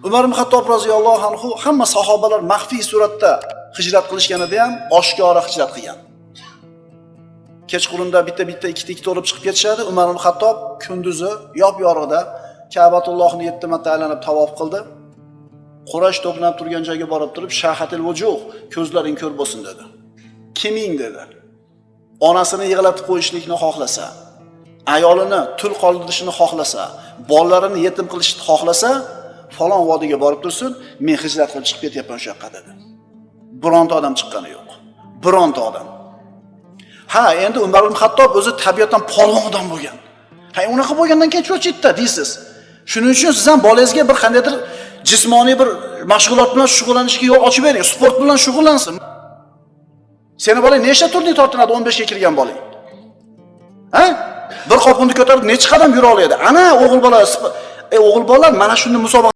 Umar ibn Xattob roziyallohu anhu hamma sahobalar maxfiy suratda hijrat qilishganida ham oshkora hijrat qilgan. Kechqurunda bitta ikkita olib chiqib ketishadi. Umar ibn Xattob kunduzi yop-yorug'da Ka'batullohni 7 marta aylanib tavof qildi. Quraysh to'planib turgan joyga borib turib, shahatil vujuh, ko'zlaring ko'r bo'lsin dedi. Kiming dedi. Onasini yig'latib qo'yishlikni xohlasa, ayolini tul qoldirishni xohlasa, bolalarini yetim qilishni xohlasa, falon vodiga borib tursin, men hijrat qilib chiqib ketyapman o'sha yoqqa dedi. Bironta odam chiqqani yo'q. Bironta odam. Ha, endi Umar ibn Xattob o'zi tabiatdan polvon odam bo'lgan. Ha, unaqa bo'lgandan keyin cho'chitda deysiz. Shuning uchun siz ham bolangizga bir qandaydir jismoniy bir mashg'ulot bilan shug'ullanishga yo'l ochib bering, sport bilan shug'ullansin. Seni bolang nechta turli tortinadi 15 ga kirgan bolang? Ha? Bir qopni ko'tarib necha qadam yura oladi? Ana o'g'il bola, o'g'il bolalar mana shunday musobaqa